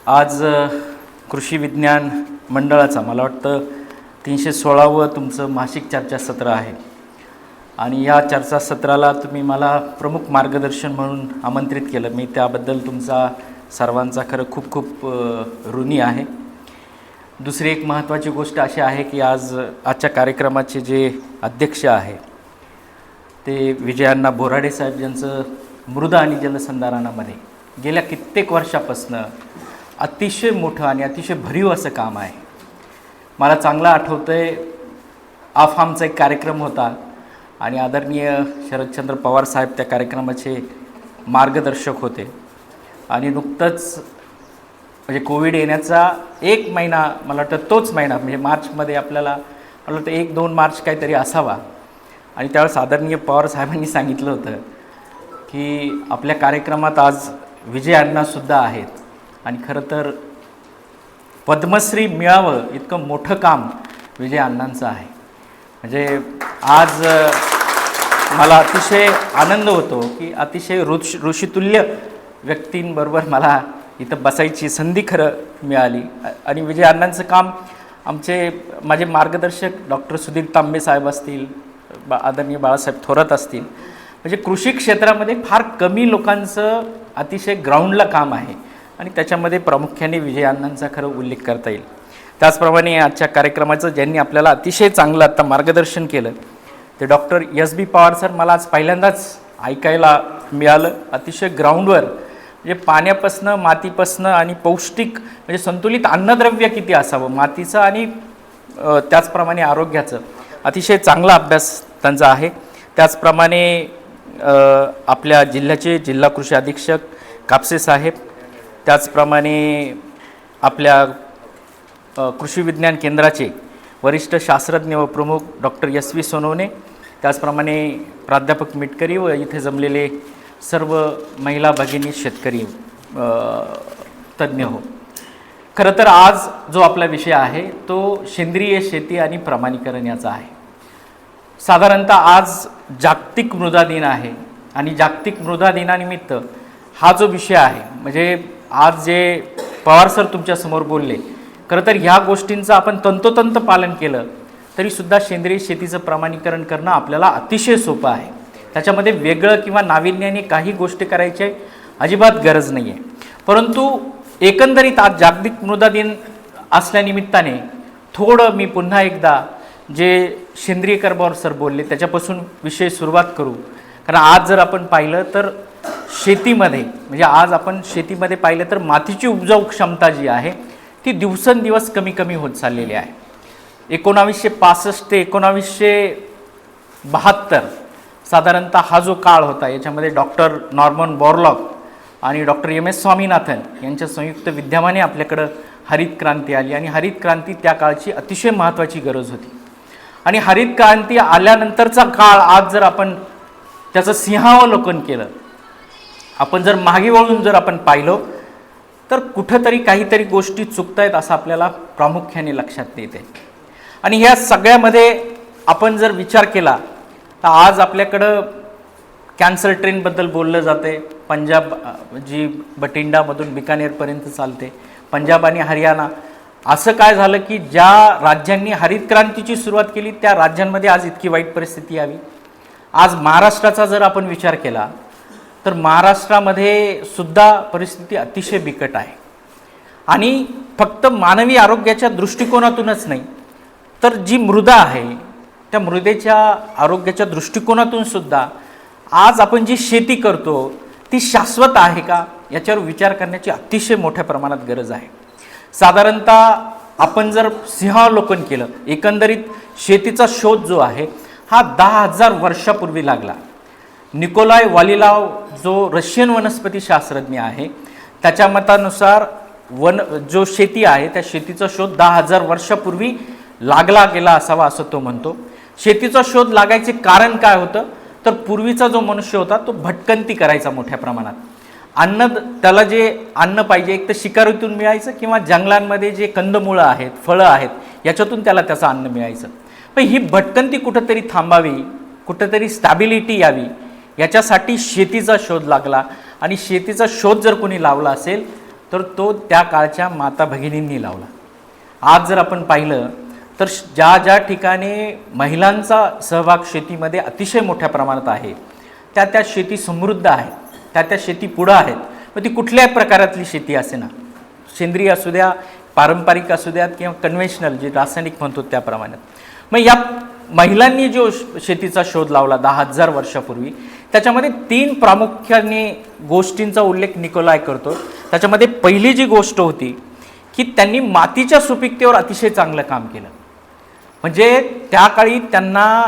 आज कृषी विज्ञान मंडळाचा मला वाटतं 316वं तुमचं मासिक चर्चासत्र आहे आणि या चर्चासत्राला तुम्ही मला प्रमुख मार्गदर्शन म्हणून आमंत्रित केलं. मी त्याबद्दल तुमचा सर्वांचा खरं खूप खूप ऋणी आहे. दुसरी एक महत्त्वाची गोष्ट अशी आहे की आजच्या कार्यक्रमाचे जे अध्यक्ष आहे ते विजयाण्णा बोराडे साहेब यांचं मृदा आणि जलसंधारणामध्ये गेल्या कित्येक वर्षापासून अतिशय मोठं आणि अतिशय भरीव असं काम आहे. मला चांगलं आठवतं आहे, आफामचा एक कार्यक्रम होता आणि आदरणीय शरदचंद्र पवार साहेब त्या कार्यक्रमाचे मार्गदर्शक होते आणि नुकतंच म्हणजे कोविड येण्याचा एक महिना मला वाटतं तोच महिना म्हणजे मार्चमध्ये आपल्याला मला वाटतं 1-2 मार्च काहीतरी असावा आणि त्यावेळेस आदरणीय पवार साहेबांनी सांगितलं होतं की आपल्या कार्यक्रमात आज विजय अण्णासुद्धा आहेत आणि खरं तर पद्मश्री मिळावं इतकं मोठं काम विजय अण्णांचं आहे. म्हणजे आज मला अतिशय आनंद होतो की अतिशय ऋषितुल्य व्यक्तींबरोबर मला इथं बसायची संधी खरं मिळाली आणि विजय अण्णांचं काम माझे मार्गदर्शक डॉक्टर सुधीर तांबे साहेब असतील, आदरणीय बाळासाहेब थोरात असतील, म्हणजे कृषी क्षेत्रामध्ये फार कमी लोकांचं अतिशय ग्राउंडला काम आहे आणि त्याच्यामध्ये प्रामुख्याने विजय अण्णांचा खरं उल्लेख करता येईल. त्याचप्रमाणे आजच्या कार्यक्रमाचं ज्यांनी आपल्याला अतिशय चांगलं आता मार्गदर्शन केलं ते डॉक्टर S.B. पवार सर. मला आज पहिल्यांदाच ऐकायला मिळालं अतिशय ग्राउंडवर म्हणजे पाण्यापासनं, मातीपासनं आणि पौष्टिक म्हणजे संतुलित अन्नद्रव्य किती असावं मातीचं आणि त्याचप्रमाणे आरोग्याचं अतिशय चांगला अभ्यास त्यांचा आहे. त्याचप्रमाणे आपल्या जिल्ह्याचे जिल्हा कृषी अधीक्षक कापसे साहेब, त्याचप्रमाणे आपल्या कृषी विज्ञान केंद्राचे वरिष्ठ शास्त्रज्ञ व प्रमुख डॉक्टर S.V. सोनवणे, त्याचप्रमाणे प्राध्यापक मिटकरी व इथे जमलेले सर्व महिला भगिनी शेतकरी तज्ज्ञ हो. खरं तर आज जो आपला विषय आहे तो सेंद्रिय शेती आणि प्रमाणीकरण याचा आहे. साधारणतः आज जागतिक मृदा दिन आहे आणि जागतिक मृदा दिनानिमित्त हा जो विषय आहे म्हणजे आज जे पवार सर तुमच्यासमोर बोलले खरं तर ह्या गोष्टींचं आपण तंतोतंत पालन केलं तरीसुद्धा सेंद्रिय शेतीचं प्रमाणीकरण करणं आपल्याला अतिशय सोपं आहे. त्याच्यामध्ये वेगळं किंवा नाविन्याने काही गोष्टी करायची अजिबात गरज नाही आहे. परंतु एकंदरीत आज जागतिक मृदा दिन असल्यानिमित्ताने थोडं मी पुन्हा एकदा जे सेंद्रिय कर्बावर सर बोलले त्याच्यापासून विषय सुरुवात करू. कारण आज जर आपण पाहिलं तर शेतीमध्ये म्हणजे आज आपण शेतीमध्ये पाहिलं तर मातीची उपजाऊ क्षमता जी आहे ती दिवसेंदिवस कमी कमी होत चाललेली आहे. 1965 ते 1972 साधारणतः हा जो काळ होता याच्यामध्ये डॉक्टर नॉर्मन बोरलॉग आणि डॉक्टर M.S. स्वामीनाथन यांच्या संयुक्त विद्यमाने आपल्याकडं हरित क्रांती आली आणि हरित क्रांती त्या काळची अतिशय महत्त्वाची गरज होती. आणि हरित क्रांती आल्यानंतरचा काळ आज जर आपण त्याचं सिंहावलोकन केलं, आपण जर मागे वळून जर आपण पाहिलो तर कुठंतरी काहीतरी गोष्टी चुकतायत असं आपल्याला प्रामुख्याने लक्षात येते. आणि ह्या सगळ्यामध्ये आपण जर विचार केला तर आज आपल्याकडं कॅन्सर ट्रेनबद्दल बोललं जाते. पंजाब जी बठिंडामधून बिकानेरपर्यंत चालते, पंजाब आणि हरियाणा. असं काय झालं की ज्या राज्यांनी हरित क्रांतीची सुरुवात केली त्या राज्यांमध्ये आज इतकी वाईट परिस्थिती आली. आज महाराष्ट्राचा जर आपण विचार केला तर महाराष्ट्रामध्ये सुद्धा परिस्थिती अतिशय बिकट आहे. आणि फक्त मानवी आरोग्याच्या दृष्टिकोनातूनच नाही तर जी मृदा आहे त्या मृदेच्या आरोग्याच्या दृष्टिकोनातून सुद्धा आज आपण जी शेती करतो ती शाश्वत आहे का याच्यावर विचार करण्याची अतिशय मोठ्या प्रमाणात गरज आहे. साधारणतः आपण जर सिंहावलोकन केलं एकंदरीत शेतीचा शोध जो आहे हा 10,000 वर्षापूर्वी लागला. निकोलाय वालिलाव जो रशियन वनस्पती शास्त्रज्ञ आहे त्याच्या मतानुसार जो शेती आहे त्या शेतीचा शोध 10,000 वर्षापूर्वी लागला गेला असावा असं तो म्हणतो. शेतीचा शोध लागायचे कारण काय होतं तर पूर्वीचा जो मनुष्य होता तो भटकंती करायचा मोठ्या प्रमाणात. त्याला जे अन्न पाहिजे एक तर शिकारीतून मिळायचं किंवा जंगलांमध्ये जे कंदमुळं आहेत, फळं आहेत याच्यातून त्याला त्याचं अन्न मिळायचं. पण ही भटकंती कुठंतरी थांबावी, कुठंतरी स्टॅबिलिटी यावी याच्यासाठी शेतीचा शोध लागला आणि शेतीचा शोध जर कोणी लावला असेल तर तो त्या काळच्या माता भगिनींनी लावला. आज जर आपण पाहिलं तर ज्या ज्या ठिकाणी महिलांचा सहभाग शेतीमध्ये अतिशय मोठ्या प्रमाणात आहे, त्या त्या शेती समृद्ध आहेत, त्या त्या शेती पुढं आहेत. मग ती कुठल्याही प्रकारातली शेती असे ना, सेंद्रिय असू द्या, पारंपरिक असू द्यात किंवा कन्व्हेन्शनल जे रासायनिक म्हणतो त्याप्रमाणे. मग या महिलांनी जो शेतीचा शोध लावला 10,000 वर्षापूर्वी, त्याच्यामध्ये 3 प्रामुख्याने गोष्टींचा उल्लेख निकोलाय करतो. त्याच्यामध्ये पहिली जी गोष्ट होती की त्यांनी मातीच्या सुपीकतेवर अतिशय चांगलं काम केलं. म्हणजे त्या काळी त्यांना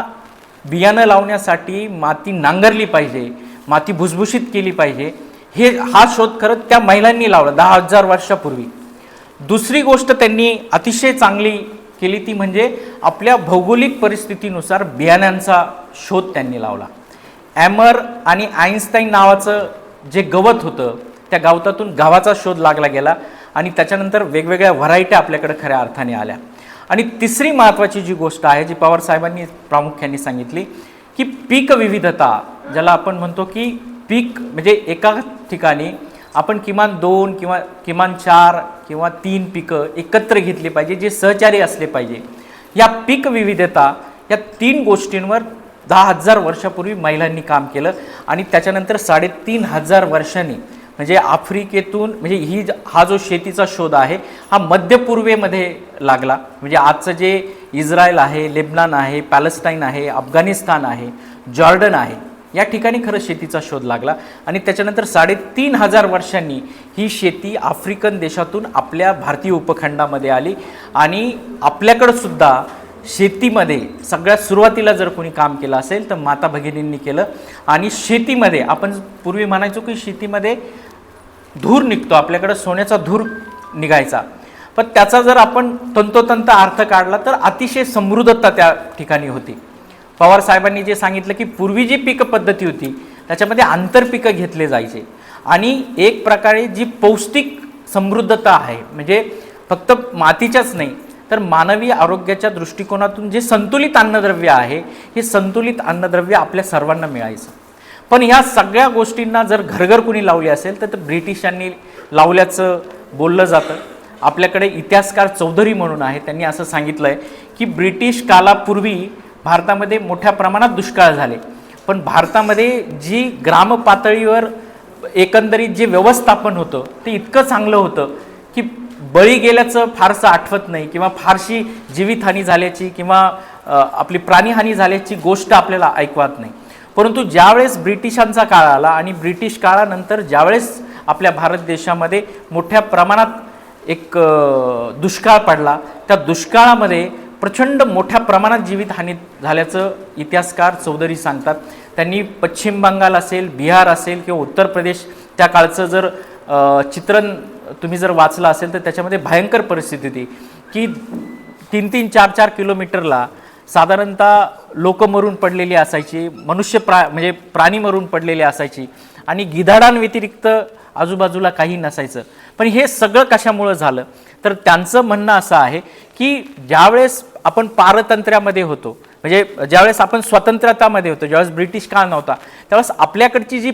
बियाणं लावण्यासाठी माती नांगरली पाहिजे, माती भुसभुशीत केली पाहिजे, हा शोध खरं त्या महिलांनी लावला 10,000 वर्षापूर्वी. दुसरी गोष्ट त्यांनी अतिशय चांगली केली ती म्हणजे आपल्या भौगोलिक परिस्थितीनुसार बियाण्यांचा शोध त्यांनी लावला. ॲमर आणि आईन्स्टाईन नावाचं जे गवत होतं, त्या गवतातून गव्हाचा शोध लागला गेला आणि त्याच्यानंतर वेगवेगळ्या व्हरायटी आपल्याकडे खऱ्या अर्थाने आल्या. आणि तिसरी महत्त्वाची जी गोष्ट आहे जी पवार साहेबांनी प्रामुख्याने सांगितली की पीक विविधता, ज्याला आपण म्हणतो की पीक म्हणजे एका ठिकाणी आपण किमान 2 किंवा किमान 4 किंवा 3 पिकं एकत्र घेतली पाहिजे, जे सहचारी असले पाहिजे. या पीक विविधता या 3 गोष्टींवर 10,000 वर्षापूर्वी महिलांनी काम केलं. आणि त्याच्यानंतर 3,500 वर्षांनी म्हणजे आफ्रिकेतून म्हणजे हा जो शेतीचा शोध आहे हा मध्य पूर्वेमध्ये लागला. म्हणजे आजचं जे इस्रायल आहे, लेबनान आहे, पॅलेस्टाईन आहे, अफगाणिस्तान आहे, जॉर्डन आहे, या ठिकाणी खरं शेतीचा शोध लागला. आणि त्याच्यानंतर 3,500 वर्षांनी ही शेती आफ्रिकन देशातून आपल्या भारतीय उपखंडामध्ये आली. आणि आपल्याकडं सुद्धा शेतीमध्ये सगळ्यात सुरुवातीला जर कोणी काम केलं असेल तर माता भगिनींनी केलं. आणि शेतीमध्ये आपण पूर्वी म्हणायचो की शेतीमध्ये धूर निघतो, आपल्याकडं सोन्याचा धूर निघायचा, पण त्याचा जर आपण तंतोतंत अर्थ काढला तर अतिशय समृद्धता त्या ठिकाणी होती. पवार साहेबांनी जे सांगितलं की पूर्वी जी पीक पद्धती होती त्याच्यामध्ये आंतरपिकं घेतले जायचे. आणि एक प्रकारे जी पौष्टिक समृद्धता आहे, म्हणजे फक्त मातीच्याच नाही तर मानवी आरोग्याच्या दृष्टिकोनातून जे संतुलित अन्नद्रव्य आहे, हे संतुलित अन्नद्रव्य आपल्या सर्वांना मिळायचं. पण ह्या सगळ्या गोष्टींना जर घरघर कुणी लावली असेल तर ब्रिटिशांनी लावल्याचं बोललं जातं. आपल्याकडे इतिहासकार चौधरी म्हणून आहे, त्यांनी असं सांगितलं आहे की ब्रिटिश कालापूर्वी भारतामध्ये मोठ्या प्रमाणात दुष्काळ झाले, पण भारतामध्ये जी ग्रामपातळीवर एकंदरीत जे व्यवस्थापन होतं ते इतकं चांगलं होतं की बळी गेल्याचं फारसं आठवत नाही किंवा फारशी जीवितहानी झाल्याची किंवा आपली प्राणीहानी झाल्याची गोष्ट आपल्याला ऐकवत नाही. परंतु ज्यावेळेस ब्रिटिशांचा काळ आला आणि ब्रिटिश काळानंतर ज्यावेळेस आपल्या भारत देशामध्ये मोठ्या प्रमाणात एक दुष्काळ पडला, त्या दुष्काळामध्ये प्रचंड मोठ्या प्रमाणात जीवितहानी झाल्याचं इतिहासकार चौधरी सांगतात. त्यांनी पश्चिम बंगाल असेल, बिहार असेल किंवा उत्तर प्रदेश त्या काळचं जर चित्रण तुम्ही जर वाचलं असेल तर त्याच्यामध्ये भयंकर परिस्थिती होती की 3-3, 4-4 किलोमीटरला साधारणतः लोक मरून पडलेली असायची, म्हणजे प्राणी मरून पडलेली असायची आणि गिधाडांव्यतिरिक्त आजूबाजूला काही नसायचं. पण हे सगळं कशामुळं झालं तर त्यांचं म्हणणं असं आहे की ज्यावेळेस आपण पारतंत्र्यामध्ये होतो, म्हणजे ज्यावेळेस आपण स्वतंत्रतामध्ये होतो, ज्यावेळेस ब्रिटिश काळ नव्हता, त्यावेळेस आपल्याकडची जी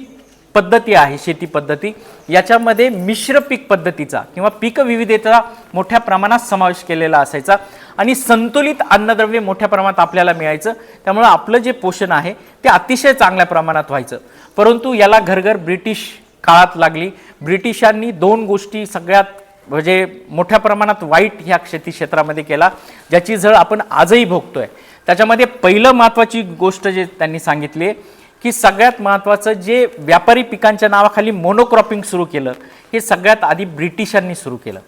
पद्धती आहे शेती पद्धती, याच्यामध्ये मिश्र पीक पद्धतीचा किंवा पीक विविधतेचा मोठ्या प्रमाणात समावेश केलेला असायचा आणि संतुलित अन्नद्रव्य मोठ्या प्रमाणात आपल्याला मिळायचं. त्यामुळे आपलं जे पोषण आहे ते अतिशय चांगल्या प्रमाणात व्हायचं. परंतु याला घरघर ब्रिटिश काळात लागली. ब्रिटिशांनी 2 गोष्टी सगळ्यात म्हणजे मोठ्या प्रमाणात वाईट ह्या शेती क्षेत्रामध्ये केला, ज्याची झळ आपण आजही भोगतोय. त्याच्यामध्ये पहिलं महत्त्वाची गोष्ट जे त्यांनी सांगितली की सगळ्यात महत्त्वाचं जे व्यापारी पिकांच्या नावाखाली मोनोक्रॉपिंग सुरू केलं, हे सगळ्यात आधी ब्रिटिशांनी सुरू केलं.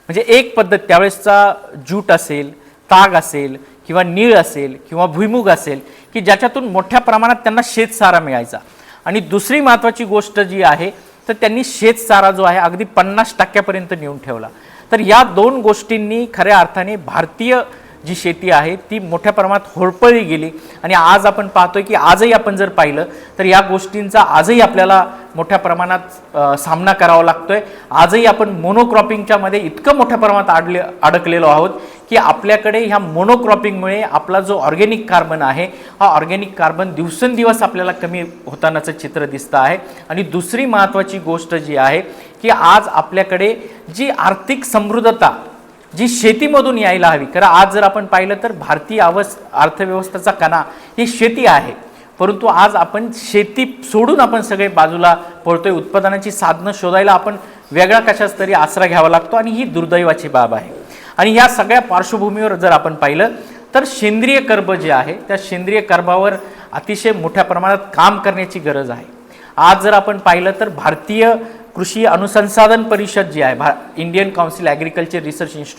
म्हणजे एक पद्धत त्यावेळेसचा ज्यूट असेल, ताग असेल किंवा नीळ असेल किंवा भुईमुग असेल की ज्याच्यातून मोठ्या प्रमाणात त्यांना शेतसारा मिळायचा. आणि दुसरी महत्त्वाची गोष्ट जी आहे तर त्यांनी शेतसारा जो आहे अगदी 50% नेऊन ठेवला. तर या 2 गोष्टींनी खऱ्या अर्थाने भारतीय जी शेती आहे ती मोठ्या प्रमाणात होरपळली गेली. आणि आज आपण पाहतोय की आजही आपण जर पाहिलं तर या गोष्टींचा आजही आपल्याला मोठ्या प्रमाणात सामना करावा लागतोय. आजही आपण मोनोक्रॉपिंगच्या मध्ये इतकं मोठ्या प्रमाणात अडकलेलो आहोत की आपल्याकडे ह्या मोनोक्रॉपिंगमुळे आपला जो ऑर्गॅनिक कार्बन आहे, हा ऑर्गॅनिक कार्बन दिवसेंदिवस आपल्याला कमी होतानाचं चित्र दिसतं आहे. आणि दुसरी महत्त्वाची गोष्ट जी आहे की की आज आपल्याकडे जी आर्थिक समृद्धता जी शेतीमधून यायला हवी, कारण आज जर आपण पाहिलं तर भारतीय अर्थव्यवस्थेचा कणा ही शेती आहे, परंतु आज आपण शेती सोडून आपण सगळे बाजूला पळतोय. उत्पादनाची साधनं शोधायला आपण वेगळा कशाच तरी आसरा घ्यावा लागतो आणि ही दुर्दैवाची बाब आहे. आणि या सगळ्या पार्श्वभूमीवर जर आपण पाहिलं तर सेंद्रिय कर्ब जे आहे त्या सेंद्रिय कर्बावर अतिशय मोठ्या प्रमाणात काम करण्याची गरज आहे. आज जर आपण पाहिलं तर भारतीय कृषी अनुसंधान परिषद जी आहे, Indian council agriculture research institute,